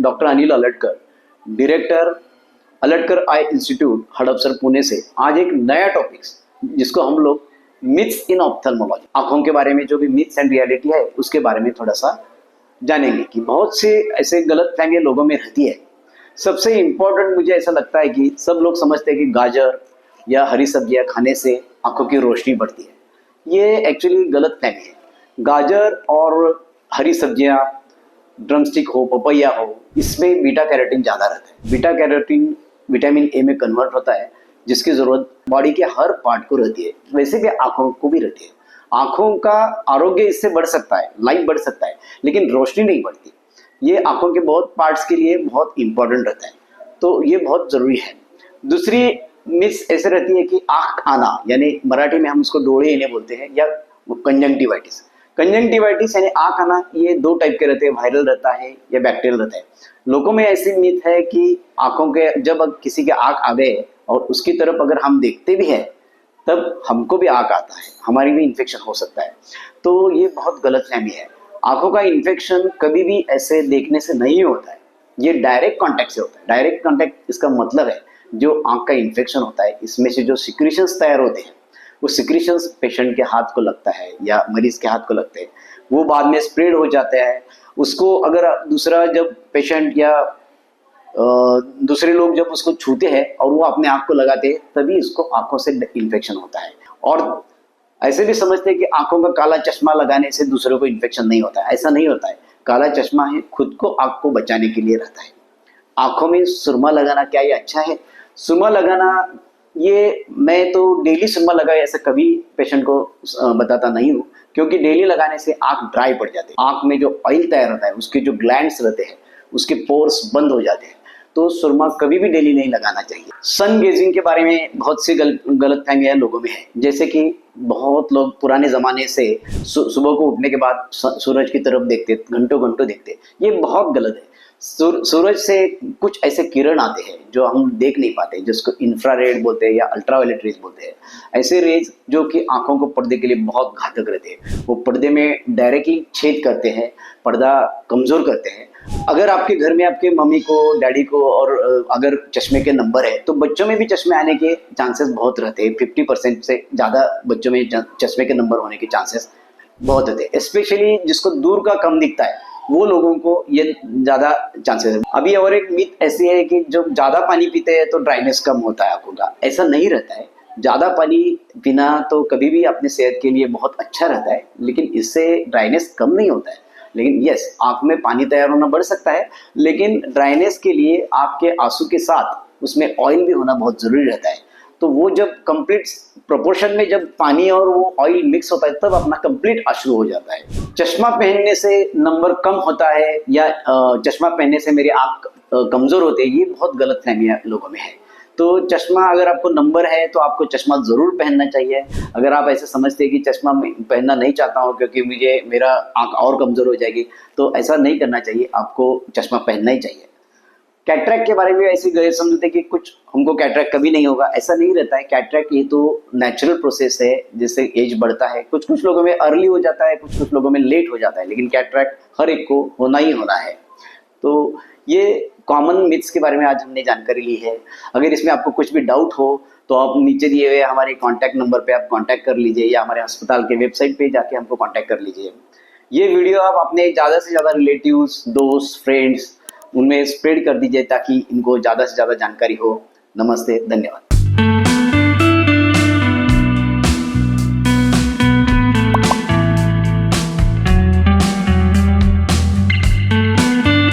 Doctor Anil अलटकर, director अलटकर आई institute Hadapsar Pune से आज एक नया टॉपिक जिसको हम लोग मिथ्स इन ऑप्थेल्मोलॉजी, आंखों के बारे में जो भी मिथ्स एंड रियलिटी है उसके बारे में थोड़ा सा जानेंगे कि बहुत से ऐसे गलतफहमियां लोगों में रहती है। सबसे इम्पोर्टेंट मुझे ऐसा लगता है कि सब लोग समझते हैं कि गाजर या हरी सब्जियां खाने से आंखों की रोशनी बढ़ती है। ये एक्चुअली गलतफहमी है। गाजर और हरी सब्जियां, ड्रमस्टिक हो, पपैया हो, इसमें बीटा कैरोटीन ज़्यादा रहता है। बीटा कैरोटीन विटामिन ए में कन्वर्ट होता है जिसकी ज़रूरत बॉडी के हर पार्ट को रहती है, वैसे भी आंखों को भी रहती है। आंखों का आरोग्य इससे बढ़ सकता है, लाइफ बढ़ सकता है, लेकिन रोशनी नहीं बढ़ती। ये आंखों के बहुत पार्ट्स के लिए बहुत इंपॉर्टेंट रहता है, तो ये बहुत ज़रूरी है। दूसरी मिथ्स ऐसे रहती है कि आँख आना, यानी मराठी में हम उसको डोळे येणे बोलते हैं, या कंजंक्टिवाइटिस। कंजंक्टिवाइटिस यानी आँख आना, ये दो टाइप के रहते हैं, वायरल रहता है या बैक्टीरियल रहता है। लोगों में ऐसी मिथ है कि आंखों के जब किसी के आँख आ गए और उसकी तरफ अगर हम देखते भी हैं तब हमको भी आँख आता है, हमारी भी इन्फेक्शन हो सकता है। तो ये बहुत गलतफहमी है। आंखों का इन्फेक्शन कभी भी ऐसे देखने से नहीं होता है, ये डायरेक्ट कॉन्टैक्ट से होता है। डायरेक्ट कॉन्टैक्ट इसका मतलब है जो आँख का इन्फेक्शन होता है, इसमें से जो सिक्रीशंस तैयार होते हैं, वो सिक्रीशंस पेशेंट के हाथ को लगता है या मरीज के हाथ को लगते हैं, वो बाद में स्प्रेड हो जाते हैं। उसको अगर दूसरा जब पेशेंट या दूसरे लोग जब उसको छूते हैं और वो अपने आँख को लगाते हैं, तभी इसको आंखों से इन्फेक्शन होता है। और ऐसे भी समझते हैं कि आंखों का काला चश्मा लगाने से दूसरों को इन्फेक्शन नहीं होता है। ऐसा नहीं होता है। काला चश्मा है खुद को आँख को बचाने के लिए रहता है। आंखों में सुरमा लगाना क्या ये अच्छा है? सुरमा लगाना, ये मैं तो डेली सुरमा लगाए ऐसा कभी पेशेंट को बताता नहीं हूँ, क्योंकि डेली लगाने से आँख ड्राई पड़ जाती है। आँख में जो ऑयल तैयार होता है, उसके जो ग्लैंड्स रहते हैं, उसके पोर्स बंद हो जाते हैं, तो सुरमा कभी भी डेली नहीं लगाना चाहिए। सन गेजिंग के बारे में बहुत सी गलतफहमियां लोगों में है, जैसे कि बहुत लोग पुराने ज़माने से सुबह को उठने के बाद सूरज की तरफ देखते, घंटों घंटों देखते। ये बहुत गलत है। सूरज से कुछ ऐसे किरण आते हैं जो हम देख नहीं पाते, जिसको इंफ्रारेड बोलते हैं या अल्ट्रावायलेट रेज बोलते हैं। ऐसे रेज जो कि आंखों को पर्दे के लिए बहुत घातक रहते हैं, वो पर्दे में डायरेक्टली छेद करते हैं, पर्दा कमज़ोर करते हैं। अगर आपके घर में आपके मम्मी को, डैडी को और अगर चश्मे के नंबर है, तो बच्चों में भी चश्मे आने के चांसेस बहुत रहते हैं। 50% से ज़्यादा बच्चों में चश्मे के नंबर होने के चांसेस बहुत रहते हैं। स्पेशली जिसको दूर का कम दिखता है, वो लोगों को ये ज़्यादा चांसेस है। अभी और एक मिथ ऐसी है कि जो ज़्यादा पानी पीते हैं तो ड्राइनेस कम होता है आंखों का। ऐसा नहीं रहता है। ज़्यादा पानी पीना तो कभी भी अपने सेहत के लिए बहुत अच्छा रहता है, लेकिन इससे ड्राइनेस कम नहीं होता है। लेकिन यस, आँख में पानी तैयार होना बढ़ सकता है, लेकिन ड्राइनेस के लिए आपके आंसू के साथ उसमें ऑयल भी होना बहुत ज़रूरी रहता है। तो वो जब कंप्लीट प्रोपोर्शन में जब पानी और वो ऑयल मिक्स होता है, तब अपना कंप्लीट अश्रु हो जाता है। चश्मा पहनने से नंबर कम होता है या चश्मा पहनने से मेरी आँख कमज़ोर होती है, ये बहुत गलतफहमियां लोगों में है। तो चश्मा, अगर आपको नंबर है तो आपको चश्मा ज़रूर पहनना चाहिए। अगर आप ऐसे समझते हैं कि चश्मा पहनना नहीं चाहता हूँ क्योंकि मेरा आँख और कमज़ोर हो जाएगी, तो ऐसा नहीं करना चाहिए। आपको चश्मा पहनना ही चाहिए। कैटरैक्ट के बारे में ऐसी गलत समझते कि कुछ हमको कैटरैक्ट कभी नहीं होगा, ऐसा नहीं रहता है। कैटरैक्ट ये तो नेचुरल प्रोसेस है, जिससे एज बढ़ता है। कुछ कुछ लोगों में अर्ली हो जाता है, कुछ कुछ लोगों में लेट हो जाता है, लेकिन कैटरैक्ट हर एक को होना ही होना है। तो ये कॉमन मिथ्स के बारे में आज हमने जानकारी ली है। अगर इसमें आपको कुछ भी डाउट हो तो आप नीचे दिए हुए हमारे कॉन्टैक्ट नंबर पे आप कॉन्टैक्ट कर लीजिए, या हमारे अस्पताल के वेबसाइट पे जाके हमको कॉन्टैक्ट कर लीजिए। ये वीडियो आप अपने ज़्यादा से ज़्यादा रिलेटिव्स, दोस्त, फ्रेंड्स उनमें स्प्रेड कर दीजिए ताकि इनको ज़्यादा से ज़्यादा जानकारी हो। नमस्ते, धन्यवाद।